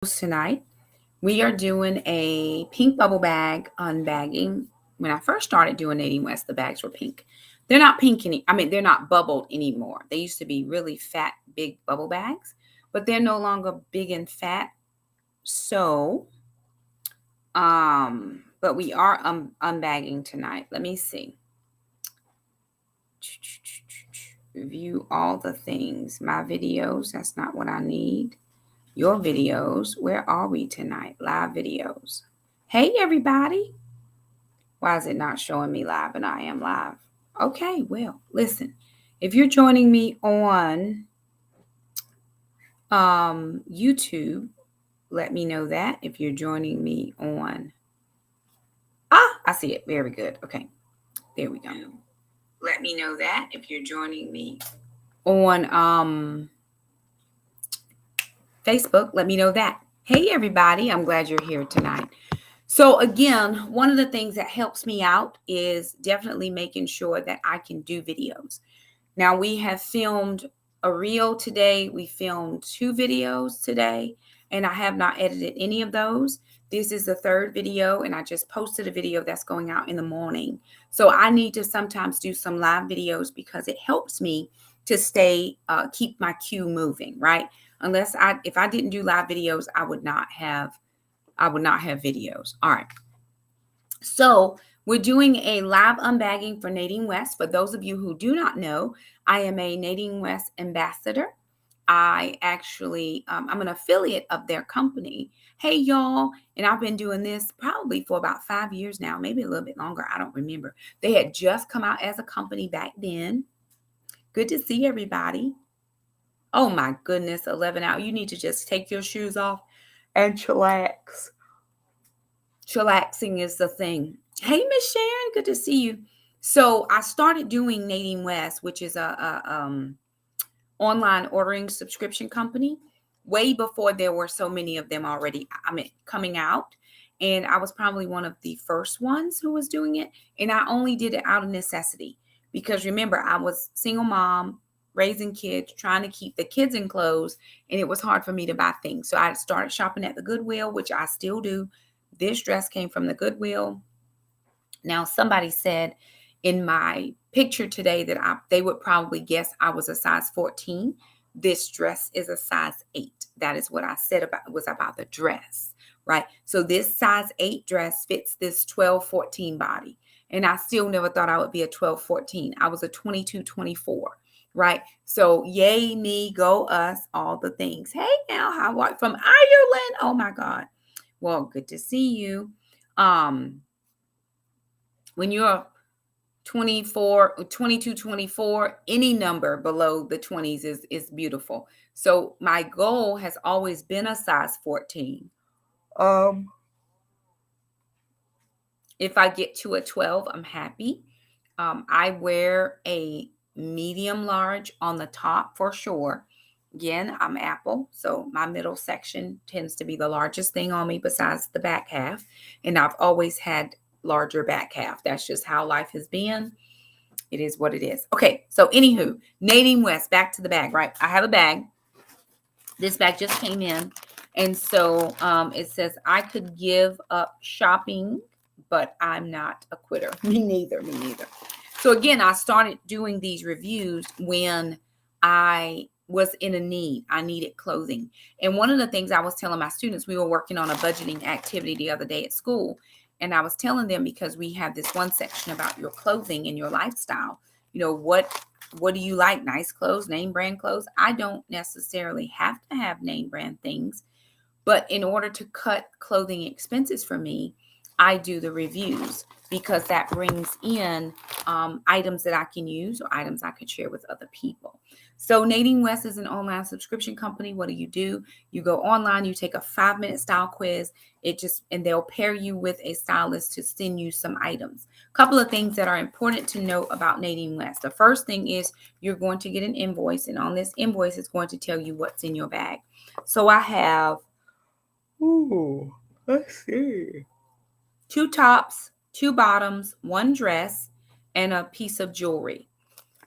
Tonight. We are doing a pink bubble bag unbagging. When I first started doing Nadine West, the bags were pink. They're not pink they're not bubbled anymore. They used to be really fat, big bubble bags, but they're no longer big and fat. So, but we are unbagging tonight. Let me see. View all the things. My videos, that's not what I need. Your videos. Where are we tonight? Live videos. Hey, everybody. Why is it not showing me live and I am live? Okay, well, listen. If you're joining me on YouTube, let me know that. If you're joining me on, I see it. Very good. Okay, there we go. Let me know that if you're joining me on Facebook. Let me know that. Hey, everybody. I'm glad you're here tonight. So again, one of the things that helps me out is definitely making sure that I can do videos. Now we have filmed a reel today. We filmed 2 videos today, and I have not edited any of those. This is the 3rd video, and I just posted a video that's going out in the morning. So I need to sometimes do some live videos because it helps me to keep my queue moving, right? If I didn't do live videos, I would not have videos. All right. So we're doing a live unbagging for Nadine West. For those of you who do not know, I am a Nadine West ambassador. I'm an affiliate of their company. Hey, y'all. And I've been doing this probably for about 5 years now, maybe a little bit longer. I don't remember. They had just come out as a company back then. Good to see everybody. Oh my goodness, 11 out. You need to just take your shoes off and chillax. Chillaxing is the thing. Hey, Miss Sharon, good to see you. So I started doing Nadine West, which is a online ordering subscription company, way before there were so many of them already. Coming out, and I was probably one of the first ones who was doing it. And I only did it out of necessity because remember, I was single mom, raising kids, trying to keep the kids in clothes, and it was hard for me to buy things. So I started shopping at the Goodwill, which I still do. This dress came from the Goodwill. Now, somebody said in my picture today that they would probably guess I was a size 14. This dress is a size 8. That is what I said about the dress, right? So this size 8 dress fits this 12-14 body. And I still never thought I would be a 12-14. I was a 22-24, right? So yay me, go us, all the things. Hey now, how are you from Ireland? Oh my God. Well, good to see you. When you're 24, 22, 24, any number below the 20s is beautiful. So my goal has always been a size 14. If I get to a 12, I'm happy. I wear a medium large on the top for sure. Again, I'm Apple, so my middle section tends to be the largest thing on me besides the back half. And I've always had larger back half. That's just how life has been. It is what it is. Okay, so anywho, Nadine West, back to the bag, right? I have a bag. This bag just came in. And so it says, I could give up shopping, but I'm not a quitter. Me neither. So again, I started doing these reviews when I was in a need. I needed clothing. And one of the things I was telling my students, we were working on a budgeting activity the other day at school. And I was telling them, because we have this one section about your clothing and your lifestyle, what do you like? Nice clothes, name brand clothes. I don't necessarily have to have name brand things, but in order to cut clothing expenses for me, I do the reviews because that brings in items that I can use or items I could share with other people. So Nadine West is an online subscription company. What do? You go online, you take a 5-minute style quiz. And they'll pair you with a stylist to send you some items. A couple of things that are important to know about Nadine West. The first thing is you're going to get an invoice, and on this invoice, it's going to tell you what's in your bag. So I have, let's see, 2 tops, 2 bottoms, 1 dress, and a piece of jewelry.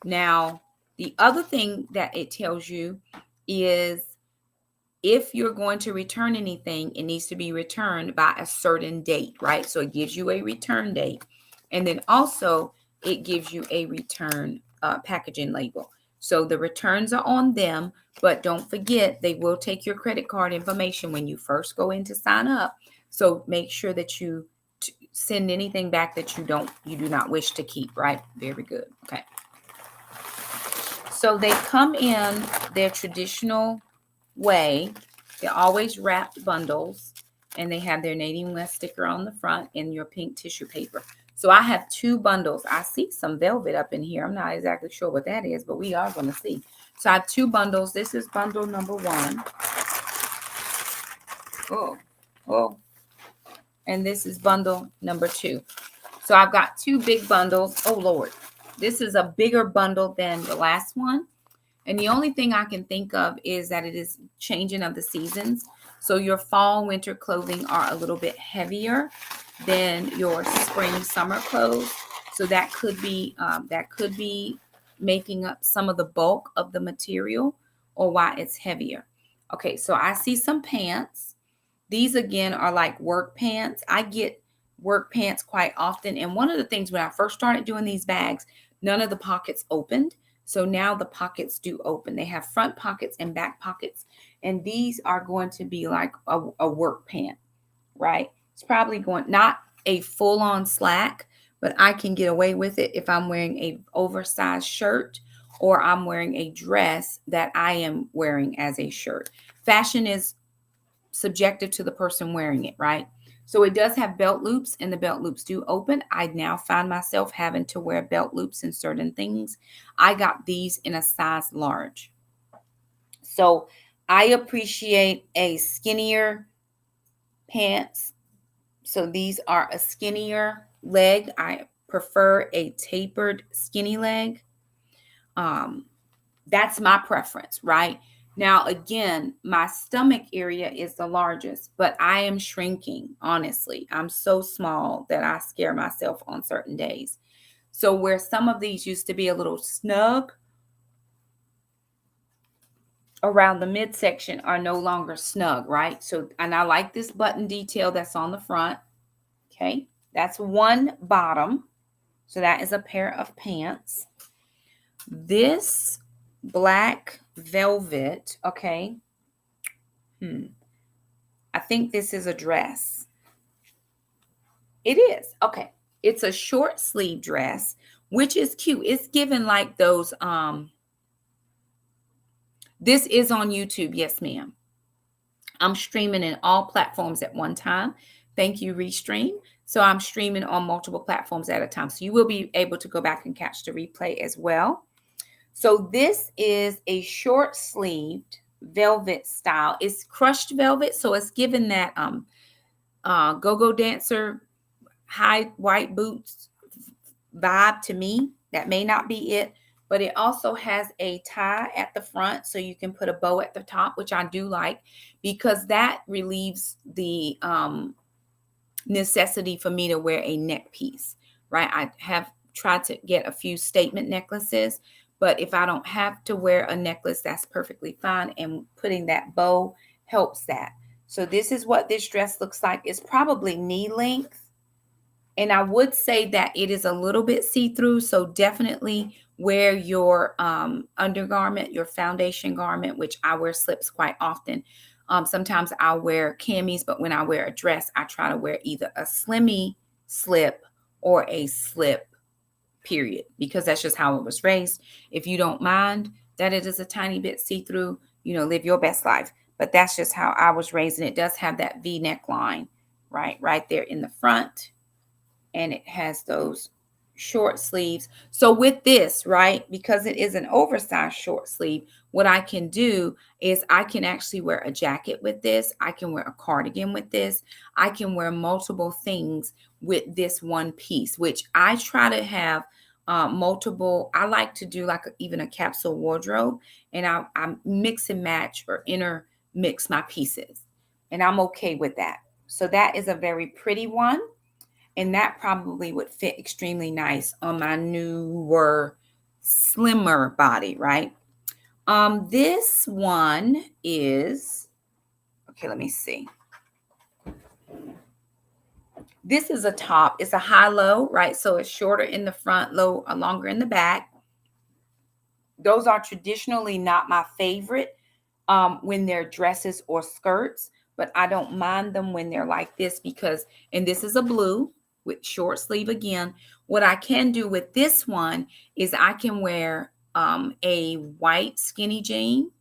Now, the other thing that it tells you is if you're going to return anything, it needs to be returned by a certain date, right? So it gives you a return date. And then also it gives you a return packaging label. So the returns are on them, but don't forget they will take your credit card information when you first go in to sign up. So make sure that you send anything back that you do not wish to keep, right? Very good. Okay. So they come in their traditional way. They're always wrapped bundles, and they have their Nadine West sticker on the front and your pink tissue paper. So I have 2 bundles. I see some velvet up in here. I'm not exactly sure what that is, but we are going to see. So I have 2 bundles. This is bundle number 1. Oh. And this is bundle number 2. So I've got 2 big bundles. Oh, Lord. This is a bigger bundle than the last one. And the only thing I can think of is that it is changing of the seasons. So your fall, winter clothing are a little bit heavier than your spring, summer clothes. So that could be making up some of the bulk of the material or why it's heavier. Okay, so I see some pants. These again are like work pants. I get work pants quite often. And one of the things when I first started doing these bags, none of the pockets opened. So now the pockets do open. They have front pockets and back pockets. And these are going to be like a work pant, right? It's probably going, not a full-on slack, but I can get away with it if I'm wearing a oversized shirt or I'm wearing a dress that I am wearing as a shirt. Fashion is subjective to the person wearing it, right? So it does have belt loops, and the belt loops do open. I now find myself having to wear belt loops in certain things. I got these in a size large. So I appreciate a skinnier pants. So these are a skinnier leg. I prefer a tapered skinny leg. That's my preference, right? Now, again, my stomach area is the largest, but I am shrinking, honestly. I'm so small that I scare myself on certain days. So where some of these used to be a little snug around the midsection are no longer snug, right? So, and I like this button detail that's on the front. Okay, that's one bottom. So that is a pair of pants. This black velvet, okay. I think this is a dress. It is. Okay. It's a short sleeve dress, which is cute. It's given like those this is on YouTube. Yes, ma'am. I'm streaming in all platforms at one time. Thank you, Restream. So I'm streaming on multiple platforms at a time. So you will be able to go back and catch the replay as well. So this is a short sleeved velvet style. It's crushed velvet, so it's given that go-go dancer high white boots vibe to me. That may not be it, but it also has a tie at the front, so you can put a bow at the top, which I do like because that relieves the necessity for me to wear a neck piece, right? I have tried to get a few statement necklaces, but if I don't have to wear a necklace, that's perfectly fine. And putting that bow helps that. So this is what this dress looks like. It's probably knee length. And I would say that it is a little bit see-through. So definitely wear your undergarment, your foundation garment, which I wear slips quite often. Sometimes I'll wear camis, but when I wear a dress, I try to wear either a slimmy slip or a slip, period, because that's just how it was raised. If you don't mind that it is a tiny bit see-through, live your best life. But that's just how I was raised. And it does have that V neckline, right there in the front. And it has those short sleeves. So with this, right, because it is an oversized short sleeve, what I can do is I can actually wear a jacket with this. I can wear a cardigan with this. I can wear multiple things with this one piece, which I try to have multiple. I like to do like even a capsule wardrobe, and I mix and match or intermix my pieces, and I'm okay with that. So that is a very pretty one. And that probably would fit extremely nice on my newer, slimmer body, right? This one is Okay, let me see. This is a top. It's a high-low, right? So it's shorter in the front, longer in the back. Those are traditionally not my favorite when they're dresses or skirts, but I don't mind them when they're like this because, and this is a blue with short sleeve again. What I can do with this one is I can wear a white skinny jean,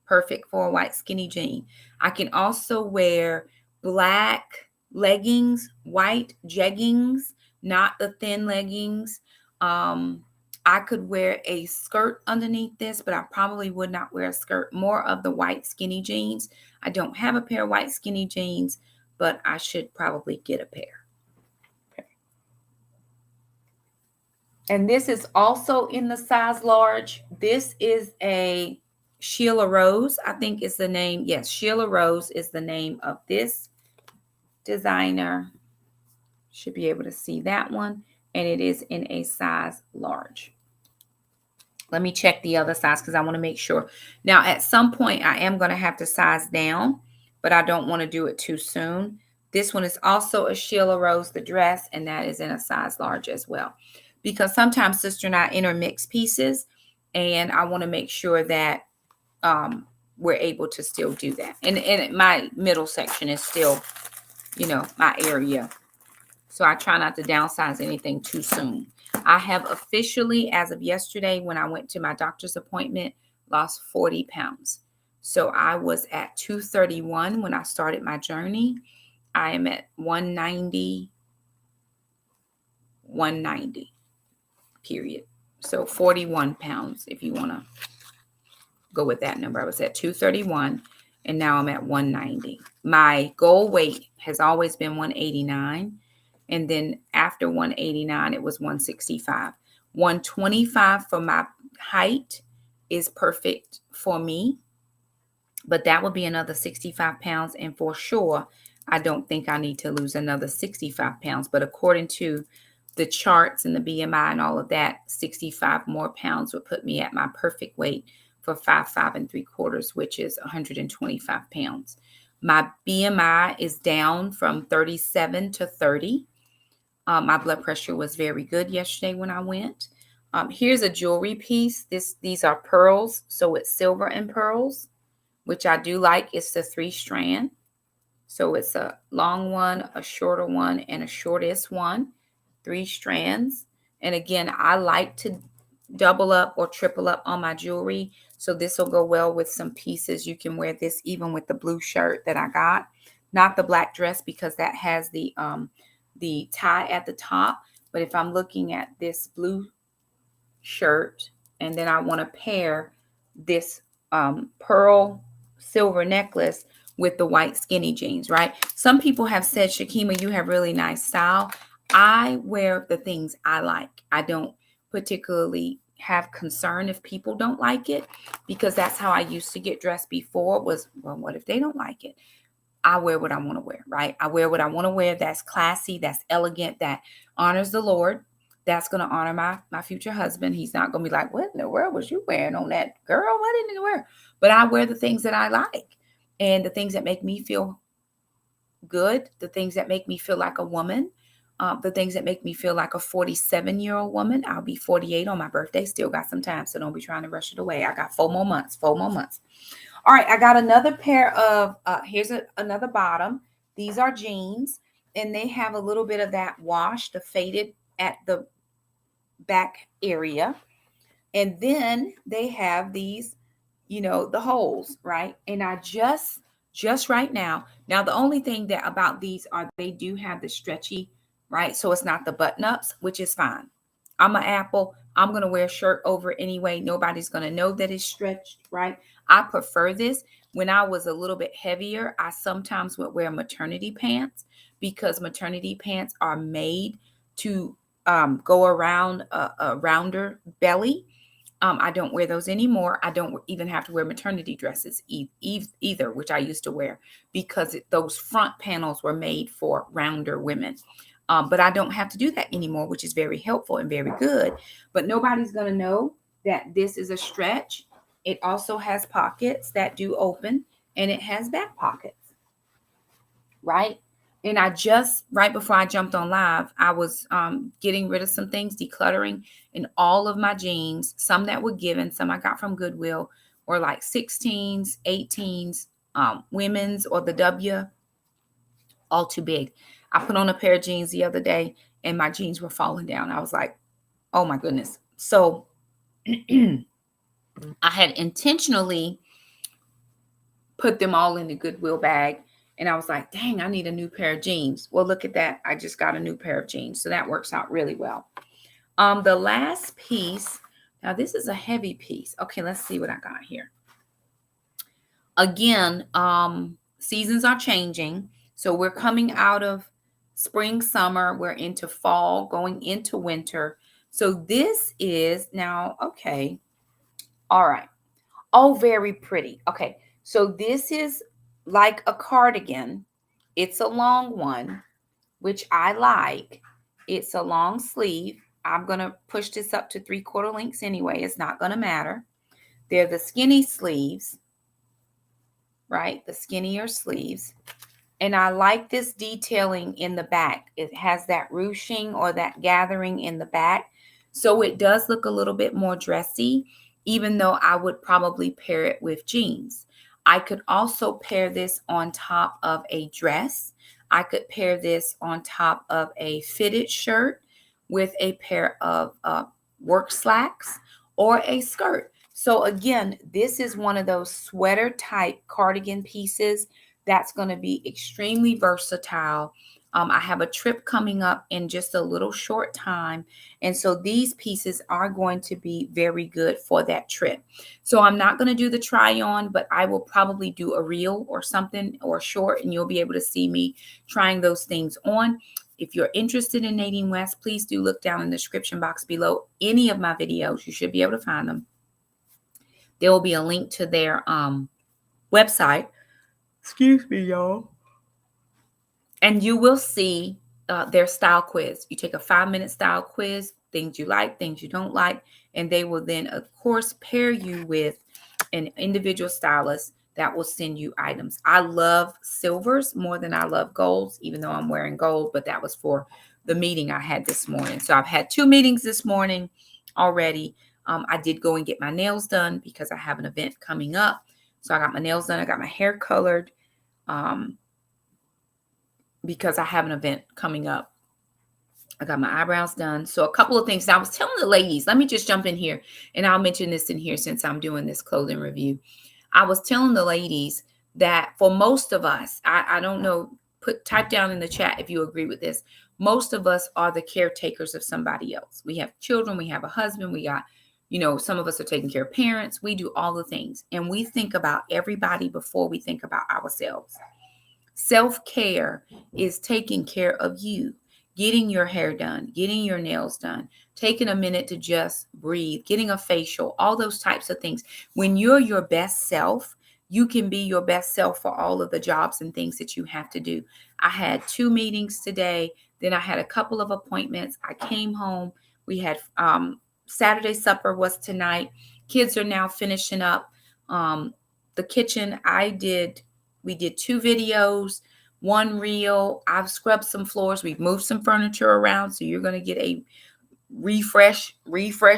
perfect for a white skinny jean. I can also wear black leggings, white jeggings, not the thin leggings. I could wear a skirt underneath this, but I probably would not wear a skirt. More of the white skinny jeans. I don't have a pair of white skinny jeans, but I should probably get a pair. Okay. And this is also in the size large. This is a Sheila Rose, I think is the name. Yes, Sheila Rose is the name of this designer. Should be able to see that one. And it is in a size large. Let me check the other size because I want to make sure. Now, at some point, I am going to have to size down, but I don't want to do it too soon. This one is also a Sheila Rose, the dress, and that is in a size large as well. Because sometimes sister and I intermix pieces, and I want to make sure that we're able to still do that. And my middle section is still, my area. So I try not to downsize anything too soon. I have officially, as of yesterday, when I went to my doctor's appointment, lost 40 pounds. So I was at 231 when I started my journey. I am at 190, period. So 41 pounds, if you want to go with that number. I was at 231, and now I'm at 190. My goal weight has always been 189. And then after 189, it was 165. 125 for my height is perfect for me. But that would be another 65 pounds. And for sure, I don't think I need to lose another 65 pounds. But according to the charts and the BMI and all of that, 65 more pounds would put me at my perfect weight for 5'5" 3/4", which is 125 pounds. My BMI is down from 37 to 30. My blood pressure was very good yesterday when I went. Here's a jewelry piece. These are pearls, so it's silver and pearls, which I do like. It's the 3-strand. So it's a long one, a shorter one, and a shortest one. 3 strands. And again, I like to double up or triple up on my jewelry. So this will go well with some pieces. You can wear this even with the blue shirt that I got. Not the black dress because that has the tie at the top. But if I'm looking at this blue shirt and then I want to pair this pearl silver necklace with the white skinny jeans, right? Some people have said, Shakima, you have really nice style. I wear the things I like. I don't particularly have concern if people don't like it, because that's how I used to get dressed before was, well, what if they don't like it? I wear what I want to wear, right? I wear what I want to wear. That's classy, that's elegant, that honors the Lord. That's going to honor my future husband. He's not going to be like, what in the world was you wearing on that, girl? What didn't you wear? But I wear the things that I like and the things that make me feel good, the things that make me feel like a woman, the things that make me feel like a 47-year-old woman. I'll be 48 on my birthday. Still got some time, so don't be trying to rush it away. I got 4 more months. All right, I got another pair of, here's another bottom. These are jeans, and they have a little bit of that wash, the faded at the back area. And then they have these, the holes, right? And I just right now, the only thing that about these are they do have the stretchy, right? So it's not the button ups, which is fine. I'm an apple. I'm going to wear a shirt over anyway. Nobody's going to know that it's stretched, right? I prefer this. When I was a little bit heavier, I sometimes would wear maternity pants because maternity pants are made to go around a rounder belly. I don't wear those anymore. I don't even have to wear maternity dresses either, which I used to wear because those front panels were made for rounder women. But I don't have to do that anymore, which is very helpful and very good. But nobody's going to know that this is a stretch. It also has pockets that do open, and it has back pockets. right? And I just, right before I jumped on live, I was getting rid of some things, decluttering, and all of my jeans, some that were given, some I got from Goodwill, were like 16s, 18s, women's or the W, all too big. I put on a pair of jeans the other day and my jeans were falling down. I was like, oh my goodness. So I had intentionally put them all in the Goodwill bag. And I was like, dang, I need a new pair of jeans. Well, look at that. I just got a new pair of jeans. So that works out really well. The last piece, now this is a heavy piece. Okay, let's see what I got here. Again, seasons are changing. So we're coming out of spring, summer, we're into fall, going into winter. So this is now, okay, all right. Oh, very pretty. Okay, so this is like a cardigan. It's a long one, which I like. It's a long sleeve. I'm going to push this up to 3/4 lengths anyway. It's not going to matter. They're the skinny sleeves, right? The skinnier sleeves. And I like this detailing in the back. It has that ruching or that gathering in the back. So it does look a little bit more dressy, even though I would probably pair it with jeans. I could also pair this on top of a dress. I could pair this on top of a fitted shirt with a pair of work slacks or a skirt. So again, this is one of those sweater type cardigan pieces that's going to be extremely versatile. I have a trip coming up in just a little short time. And so these pieces are going to be very good for that trip. So I'm not going to do the try on, but I will probably do a reel or something or short, and you'll be able to see me trying those things on. If you're interested in Nadine West, please do look down in the description box below any of my videos. You should be able to find them. There will be a link to their website. Excuse me, y'all. And you will see their style quiz. You take a 5-minute style quiz, things you like, things you don't like, and they will then, of course, pair you with an individual stylist that will send you items. I love silvers more than I love golds, even though I'm wearing gold, but that was for the meeting I had this morning. So I've had 2 meetings this morning already. I did go and get my nails done because I have an event coming up. So I got my nails done. I got my hair colored. Because I have an event coming up. I got my eyebrows done. So a couple of things. I was telling the ladies, let me just jump in here and I'll mention this in here since I'm doing this clothing review. I was telling the ladies that for most of us, I don't know, type down in the chat if you agree with this. Most of us are the caretakers of somebody else. We have children, we have a husband, we got, some of us are taking care of parents. We do all the things. And we think about everybody before we think about ourselves. Self-care is taking care of you, getting your hair done, getting your nails done, taking a minute to just breathe, getting a facial, all those types of things. When you're your best self, you can be your best self for all of the jobs and things that you have to do. I had 2 meetings today. Then I had a couple of appointments. I came home. We had Saturday supper was tonight. Kids are now finishing up the kitchen. We did 2 videos, 1 reel. I've scrubbed some floors. We've moved some furniture around. So you're going to get a refresh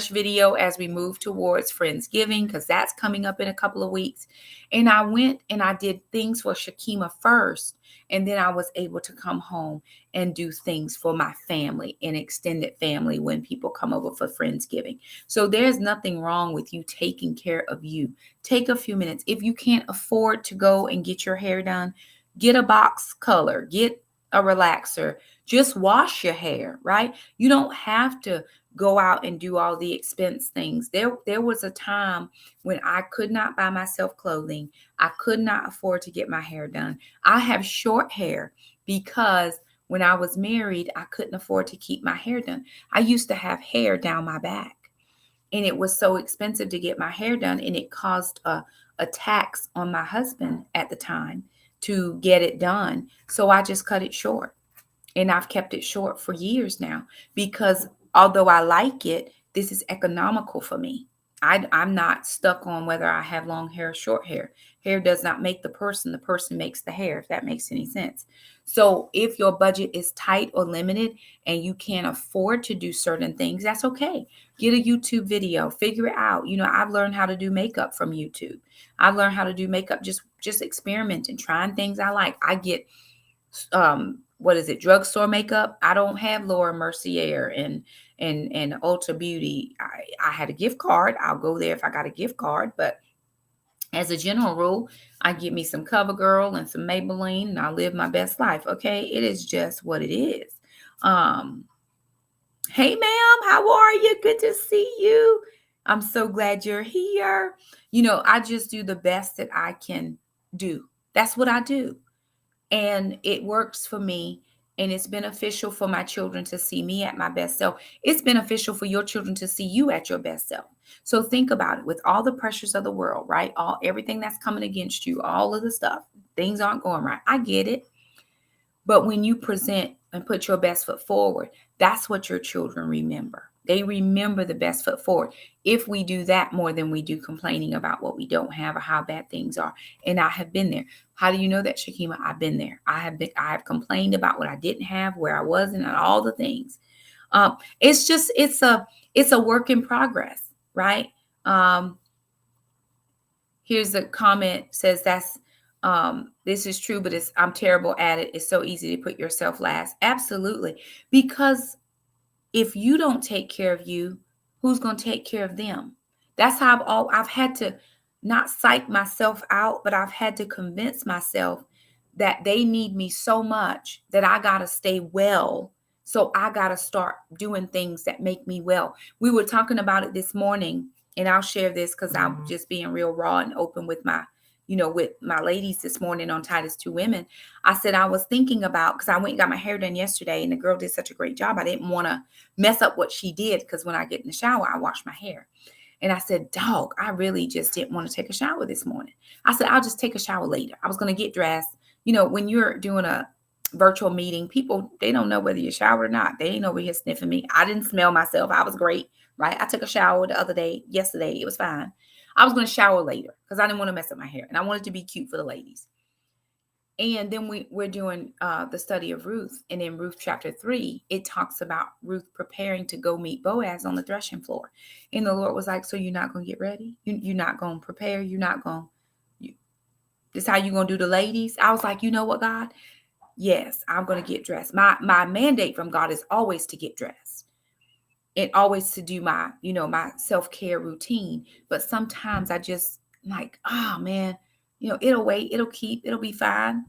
video as we move towards Friendsgiving, because that's coming up in a couple of weeks. And I went and I did things for Shakima first. And then I was able to come home and do things for my family and extended family when people come over for Friendsgiving. So there's nothing wrong with you taking care of you. Take a few minutes. If you can't afford to go and get your hair done, get a box color, get a relaxer, just wash your hair, right? You don't have to go out and do all the expense things. There was a time when I could not buy myself clothing. I could not afford to get my hair done. I have short hair because when I was married, I couldn't afford to keep my hair done. I used to have hair down my back, and it was so expensive to get my hair done, and it caused a tax on my husband at the time to get it done. So I just cut it short. And I've kept it short for years now because although I like it, this is economical for me. I'm not stuck on whether I have long hair or short hair. Hair does not make the person makes the hair, if that makes any sense. So if your budget is tight or limited and you can't afford to do certain things, that's okay. Get a YouTube video, figure it out. I've learned how to do makeup from YouTube. I've learned how to do makeup just experimenting, trying things I like. I get what is it, drugstore makeup. I don't have Laura Mercier and Ulta Beauty. I had a gift card. I'll go there if I got a gift card, but as a general rule, I get me some CoverGirl and some Maybelline, and I live my best life. Okay, it is just what it is. Hey, ma'am, how are you? Good to see you. I'm so glad you're here. I just do the best that I can do. That's what I do. And it works for me. And it's beneficial for my children to see me at my best self. It's beneficial for your children to see you at your best self. So think about it, with all the pressures of the world, right? Everything that's coming against you, all of the stuff, things aren't going right. I get it. But when you present and put your best foot forward, that's what your children remember. They remember the best foot forward. If we do that more than we do complaining about what we don't have or how bad things are. And I have been there. How do you know that, Shakima? I've been there. I have complained about what I didn't have, where I wasn't, and all the things. It's a work in progress, right? Here's a comment, says this is true, but I'm terrible at it. It's so easy to put yourself last. Absolutely. Because if you don't take care of you, who's going to take care of them? That's how I've had to not psych myself out, but I've had to convince myself that they need me so much that I got to stay well. So I got to start doing things that make me well. We were talking about it this morning, and I'll share this because I'm just being real raw and open with with my ladies this morning on Titus 2 Women. I said I was thinking about, because I went and got my hair done yesterday, and the girl did such a great job. I didn't want to mess up what she did, because when I get in the shower, I wash my hair. And I said, dog, I really just didn't want to take a shower this morning. I said, I'll just take a shower later. I was going to get dressed. When you're doing a virtual meeting, people, they don't know whether you showered or not. They ain't over here sniffing me. I didn't smell myself. I was great, right? I took a shower yesterday. It was fine. I was going to shower later because I didn't want to mess up my hair. And I wanted to be cute for the ladies. And then we're doing the study of Ruth. And in Ruth chapter 3, it talks about Ruth preparing to go meet Boaz on the threshing floor. And the Lord was like, so you're not going to get ready? You're not going to prepare? You're not going to, this how you're going to do the ladies? I was like, you know what, God? Yes, I'm going to get dressed. My mandate from God is always to get dressed. And always to do my, my self-care routine. But sometimes I just like, oh man, it'll wait, it'll be fine.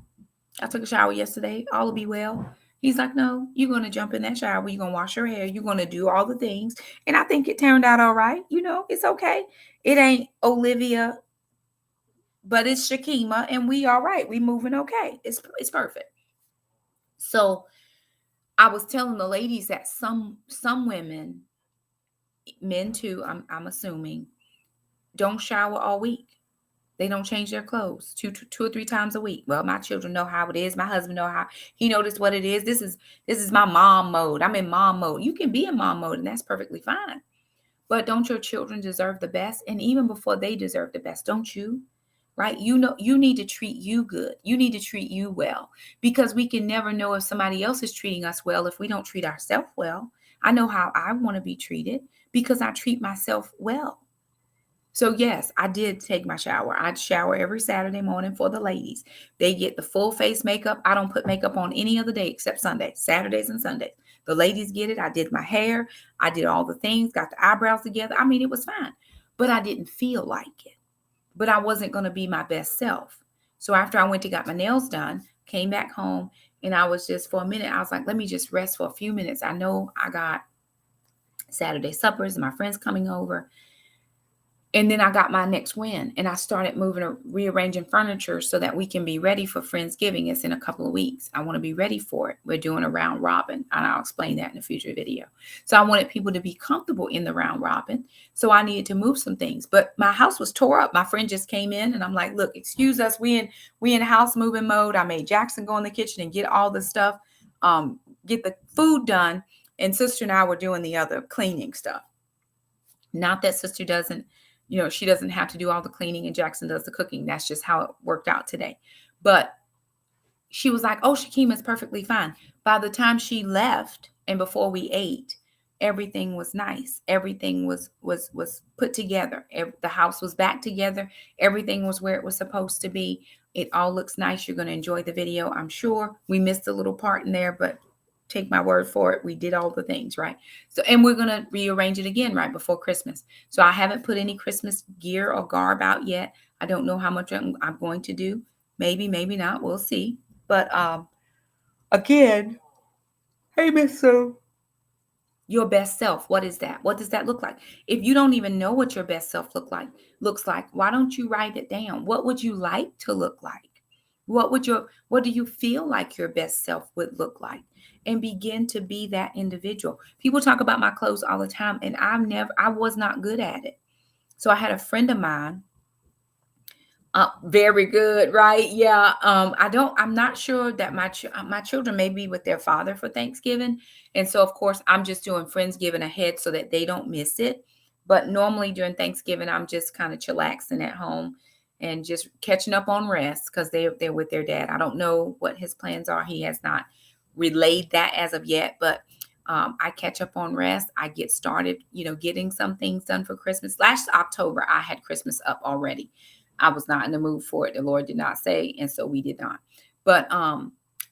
I took a shower yesterday, all will be well. He's like, no, you're going to jump in that shower. You're going to wash your hair. You're going to do all the things. And I think it turned out all right. It's okay. It ain't Olivia, but it's Shakima, and we all right. We moving okay. It's perfect. So I was telling the ladies that some women, men too, I'm assuming, don't shower all week. They don't change their clothes two or three times a week. Well, my children know how it is. My husband know how. He noticed what it is. This is my mom mode. I'm in mom mode. You can be in mom mode, and that's perfectly fine. But don't your children deserve the best? And even before they deserve the best, don't you? Right? You need to treat you good. You need to treat you well, because we can never know if somebody else is treating us well if we don't treat ourselves well. I know how I want to be treated because I treat myself well. So yes, I did take my shower. I'd shower every Saturday morning for the ladies. They get the full face makeup. I don't put makeup on any other day except Sunday, Saturdays and Sundays. The ladies get it. I did my hair. I did all the things, got the eyebrows together. I mean, it was fine, but I didn't feel like it. But I wasn't going to be my best self. So after I went to got my nails done, came back home, and I was just, for a minute, I was like, let me just rest for a few minutes. I know I got Saturday suppers and my friends coming over. And then I got my next win, and I started rearranging furniture so that we can be ready for Friendsgiving. It's in a couple of weeks. I want to be ready for it. We're doing a round robin, and I'll explain that in a future video. So I wanted people to be comfortable in the round robin. So I needed to move some things, but my house was tore up. My friend just came in, and I'm like, look, excuse us. We in house moving mode. I made Jackson go in the kitchen and get all the stuff, get the food done. And sister and I were doing the other cleaning stuff. Not that sister doesn't, she doesn't have to do all the cleaning and Jackson does the cooking. That's just how it worked out today. But she was like, "Oh, Shakima's perfectly fine." By the time she left and before we ate, everything was nice. Everything was put together. The house was back together. Everything was where it was supposed to be. It all looks nice. You're going to enjoy the video, I'm sure. We missed a little part in there, but take my word for it. We did all the things, right? So, and we're going to rearrange it again right before Christmas. So I haven't put any Christmas gear or garb out yet. I don't know how much I'm going to do. Maybe, maybe not. We'll see. But again, hey, Miss Sue, your best self. What is that? What does that look like? If you don't even know what your best self looks like, why don't you write it down? What would you like to look like? What do you feel like your best self would look like? And begin to be that individual. People talk about my clothes all the time, and I was not good at it. So I had a friend of mine. Very good, right? Yeah. I'm not sure that my children may be with their father for Thanksgiving. And so of course I'm just doing Friendsgiving ahead so that they don't miss it. But normally during Thanksgiving, I'm just kind of chillaxing at home and just catching up on rest because they're with their dad. I don't know what his plans are. He has not relayed that as of yet, but I catch up on rest. I get started, getting some things done for Christmas. Last October, I had Christmas up already. I was not in the mood for it. The Lord did not say, and so we did not. But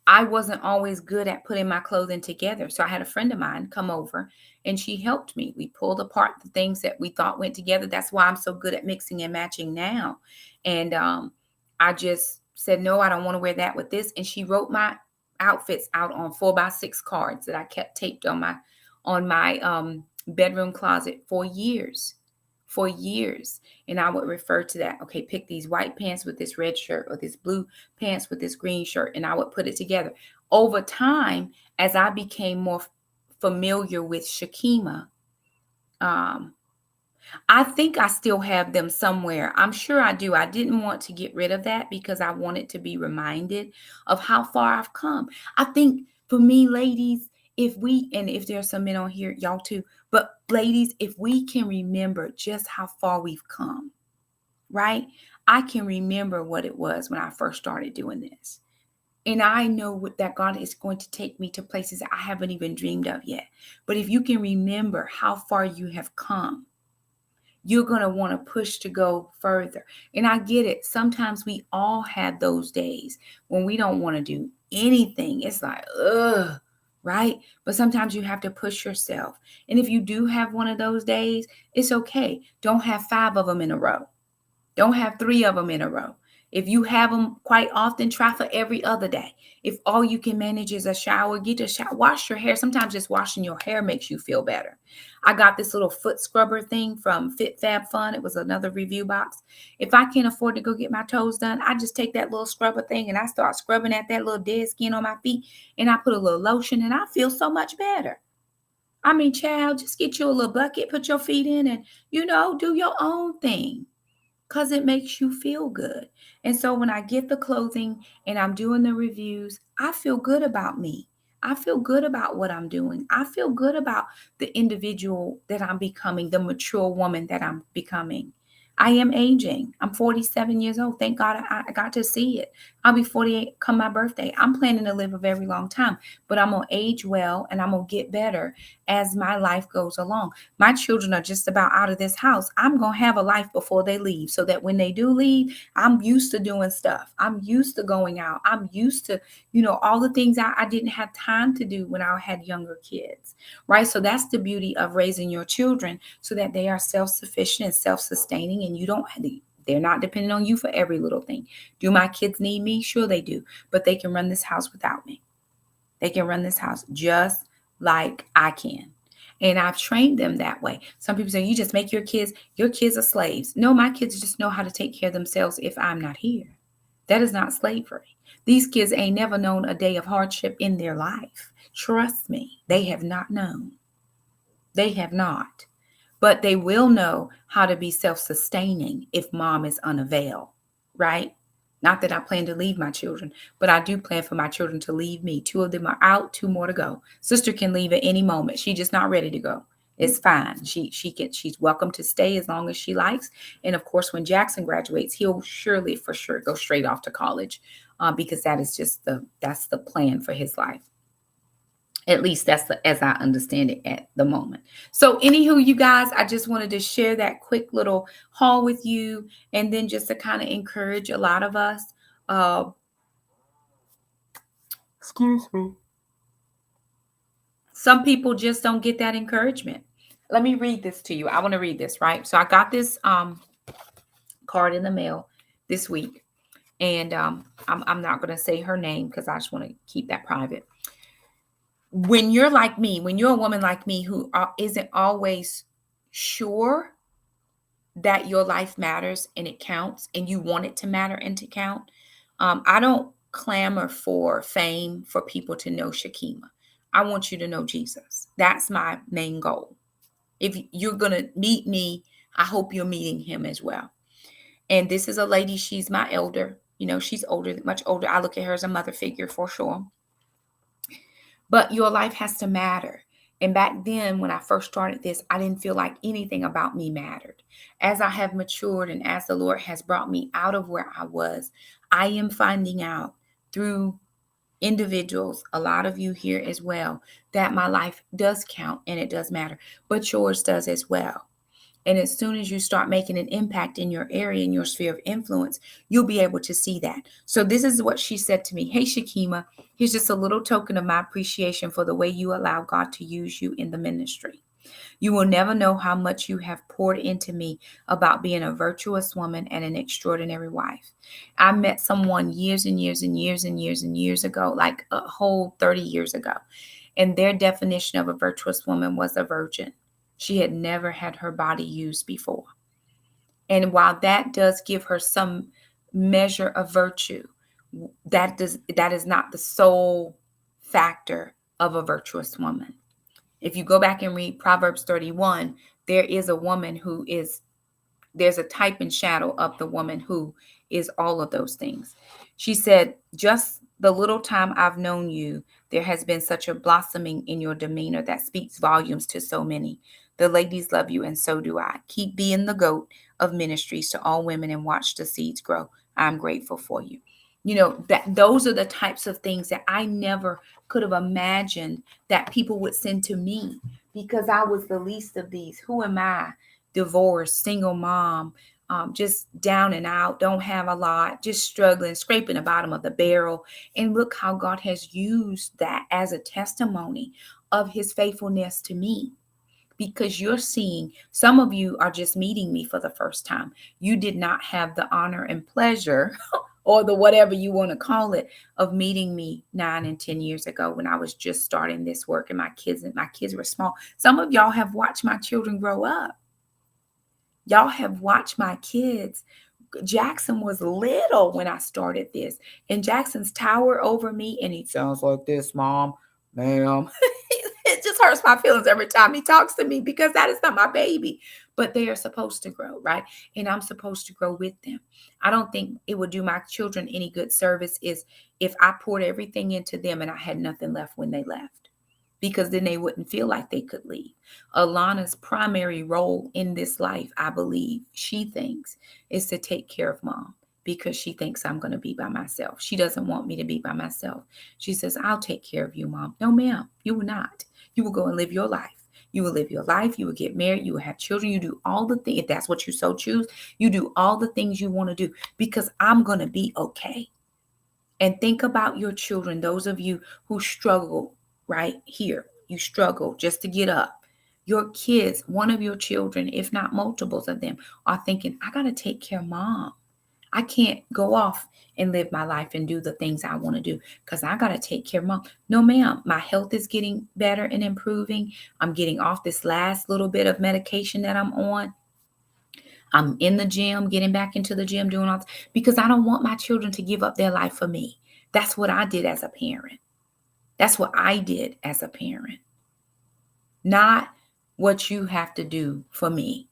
I wasn't always good at putting my clothing together. So I had a friend of mine come over and she helped me. We pulled apart the things that we thought went together. That's why I'm so good at mixing and matching now. And I just said, no, I don't want to wear that with this. And she wrote my outfits out on 4x6 cards that I kept taped on my bedroom closet for years. For years. And I would refer to that. Okay, pick these white pants with this red shirt or this blue pants with this green shirt. And I would put it together. Over time, as I became more familiar with Shakima, um, I think I still have them somewhere. I'm sure I do. I didn't want to get rid of that because I wanted to be reminded of how far I've come. I think for me, ladies, and if there's some men on here, y'all too, but ladies, if we can remember just how far we've come, right? I can remember what it was when I first started doing this. And I know that God is going to take me to places that I haven't even dreamed of yet. But if you can remember how far you have come, you're going to want to push to go further. And I get it. Sometimes we all have those days when we don't want to do anything. It's like, ugh, right? But sometimes you have to push yourself. And if you do have one of those days, it's okay. Don't have 5 of them in a row. Don't have 3 of them in a row. If you have them quite often, try for every other day. If all you can manage is a shower, get a shower, wash your hair. Sometimes just washing your hair makes you feel better. I got this little foot scrubber thing from Fit Fab Fun. It was another review box. If I can't afford to go get my toes done, I just take that little scrubber thing and I start scrubbing at that little dead skin on my feet. And I put a little lotion and I feel so much better. I mean, child, just get you a little bucket, put your feet in and, do your own thing because it makes you feel good. And so when I get the clothing and I'm doing the reviews, I feel good about me. I feel good about what I'm doing. I feel good about the individual that I'm becoming, the mature woman that I'm becoming. I am aging. I'm 47 years old. Thank God I got to see it. I'll be 48 come my birthday. I'm planning to live a very long time, but I'm going to age well and I'm going to get better as my life goes along. My children are just about out of this house. I'm going to have a life before they leave so that when they do leave, I'm used to doing stuff. I'm used to going out. I'm used to, all the things I didn't have time to do when I had younger kids, right? So that's the beauty of raising your children so that they are self-sufficient and self-sustaining and you don't they're not dependent on you for every little thing. Do my kids need me? Sure they do, but they can run this house without me. They can run this house just like I can. And I've trained them that way. Some people say, you just make your kids are slaves. No, my kids just know how to take care of themselves if I'm not here. That is not slavery. These kids ain't never known a day of hardship in their life. Trust me, they have not known. They have not. But they will know how to be self-sustaining if mom is unavailable, right? Not that I plan to leave my children, but I do plan for my children to leave me. 2 of them are out, 2 more to go. Sister can leave at any moment. She's just not ready to go. It's fine. She's welcome to stay as long as she likes. And of course, when Jackson graduates, he'll surely for sure go straight off to college, because that is just that's the plan for his life. At least that's as I understand it at the moment. So, anywho, you guys, I just wanted to share that quick little haul with you, and then just to kind of encourage a lot of us. Uh, Excuse me. Some people just don't get that encouragement. Let me read this to you. I want to read this, right? So I got this card in the mail this week, and I'm not going to say her name because I just want to keep that private. When you're like me, when you're a woman like me who isn't always sure that your life matters and it counts, and you want it to matter and to count, I don't clamor for fame for people to know Shakima. I want you to know Jesus. That's my main goal. If you're going to meet me, I hope you're meeting him as well. And this is a lady, she's my elder. You know, she's older, much older. I look at her as a mother figure for sure. But your life has to matter. And back then, when I first started this, I didn't feel like anything about me mattered. As I have matured and as the Lord has brought me out of where I was, I am finding out through individuals, a lot of you here as well, that my life does count and it does matter, but yours does as well. And as soon as you start making an impact in your area, in your sphere of influence, you'll be able to see that. So this is what she said to me. Hey, Shakima, here's just a little token of my appreciation for the way you allow God to use you in the ministry. You will never know how much you have poured into me about being a virtuous woman and an extraordinary wife. I met someone years and years and years and years and years ago, like a whole 30 years ago. And their definition of a virtuous woman was a virgin. She had never had her body used before. And while that does give her some measure of virtue, that is not the sole factor of a virtuous woman. If you go back and read Proverbs 31, there is a woman who is, there's a type and shadow of the woman who is all of those things. She said, just the little time I've known you, there has been such a blossoming in your demeanor that speaks volumes to so many. The ladies love you, and so do I. Keep being the goat of ministries to all women and watch the seeds grow. I'm grateful for you. You know, that those are the types of things that I never could have imagined that people would send to me, because I was the least of these. Who am I? Divorced, single mom, just down and out, don't have a lot, just struggling, scraping the bottom of the barrel. And look how God has used that as a testimony of his faithfulness to me. Because you're seeing, some of you are just meeting me for the first time. You did not have the honor and pleasure or the whatever you want to call it of meeting me 9 and 10 years ago when I was just starting this work and my kids were small. Some of y'all have watched my children grow up. Y'all have watched my kids. Jackson was little when I started this, and Jackson's tower over me, and he sounds like this, Mom, ma'am. It just hurts my feelings every time he talks to me, because that is not my baby. But they are supposed to grow, right? And I'm supposed to grow with them. I don't think it would do my children any good service is if I poured everything into them and I had nothing left when they left, because then they wouldn't feel like they could leave. Alana's primary role in this life, I believe, she thinks, is to take care of Mom, because she thinks I'm going to be by myself. She doesn't want me to be by myself. She says, I'll take care of you, Mom. No, ma'am, you will not. You will go and live your life. You will live your life. You will get married. You will have children. You do all the things, if that's what you so choose, you do all the things you want to do, because I'm going to be okay. And think about your children, those of you who struggle right here. You struggle just to get up. Your kids, one of your children, if not multiples of them, are thinking, I got to take care of Mom. I can't go off and live my life and do the things I want to do because I got to take care of Mom. No, ma'am, my health is getting better and improving. I'm getting off this last little bit of medication that I'm on. I'm in the gym, getting back into the gym, doing all this, because I don't want my children to give up their life for me. That's what I did as a parent. That's what I did as a parent. Not what you have to do for me.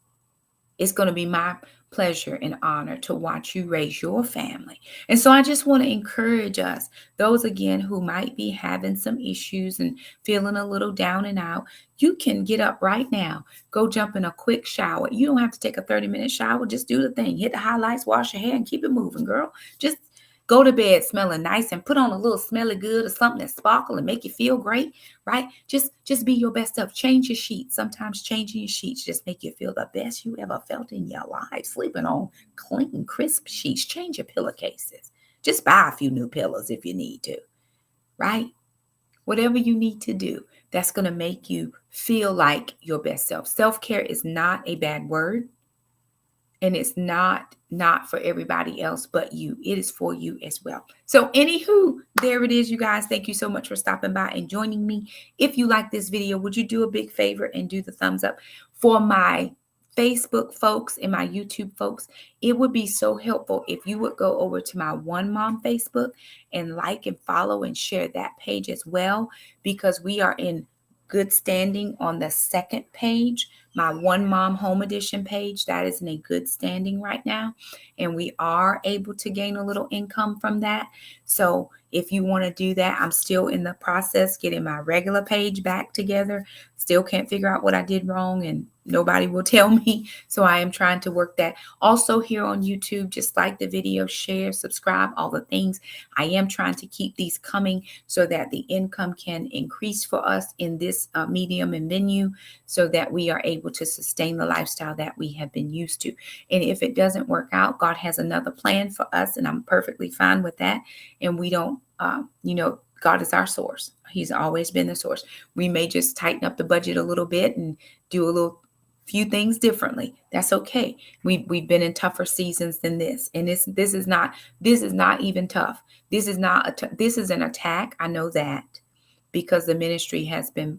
It's going to be my pleasure and honor to watch you raise your family. And so I just want to encourage us, those again who might be having some issues and feeling a little down and out, you can get up right now, go jump in a quick shower. You don't have to take a 30-minute shower. Just do the thing. Hit the highlights, wash your hair, and keep it moving, girl. Just go to bed smelling nice and put on a little smelly good or something that sparkle and make you feel great, right? Just be your best self. Change your sheets. Sometimes changing your sheets just make you feel the best you ever felt in your life. Sleeping on clean, crisp sheets. Change your pillowcases. Just buy a few new pillows if you need to, right? Whatever you need to do, that's going to make you feel like your best self. Self-care is not a bad word. And it's not for everybody else but you. It is for you as well. So anywho, there it is, you guys. Thank you so much for stopping by and joining me. If you like this video, would you do a big favor and do the thumbs up? For my Facebook folks and my YouTube folks, it would be so helpful if you would go over to my One Mom Facebook and like and follow and share that page as well, because we are in good standing on the second page. My One Mom Home Edition page, that is in a good standing right now. And we are able to gain a little income from that. So if you want to do that, I'm still in the process getting my regular page back together. Still can't figure out what I did wrong, and nobody will tell me. So I am trying to work that. Also here on YouTube, just like the video, share, subscribe, all the things. I am trying to keep these coming so that the income can increase for us in this medium and venue, so that we are able to sustain the lifestyle that we have been used to. And if it doesn't work out, God has another plan for us, and I'm perfectly fine with that. And we don't, God is our source. He's always been the source. We may just tighten up the budget a little bit and do a little few things differently. That's okay. We've been in tougher seasons than this, and this is not even tough. This is not this is an attack. I know that, because the ministry has been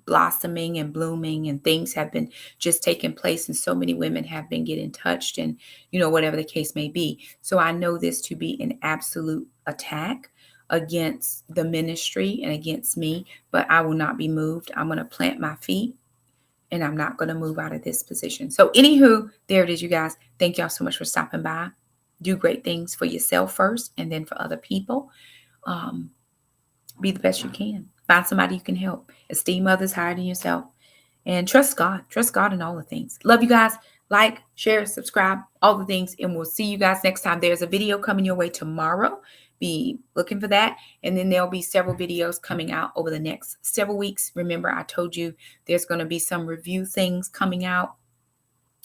blossoming and blooming, and things have been just taking place, and so many women have been getting touched, and whatever the case may be. So I know this to be an absolute attack against the ministry and against me, but I will not be moved. I'm going to plant my feet, and I'm not going to move out of this position. So anywho, there it is, you guys. Thank y'all so much for stopping by. Do great things for yourself first, and then for other people. Be the best you can. Find somebody you can help. Esteem others higher than yourself. And trust God. Trust God in all the things. Love you guys. Like, share, subscribe, all the things. And we'll see you guys next time. There's a video coming your way tomorrow. Be looking for that. And then there'll be several videos coming out over the next several weeks. Remember, I told you there's going to be some review things coming out.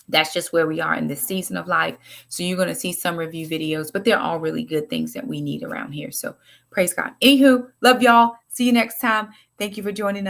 That's just where we are in this season of life. So you're going to see some review videos, but they're all really good things that we need around here. So praise God. Anywho, love y'all. See you next time. Thank you for joining us.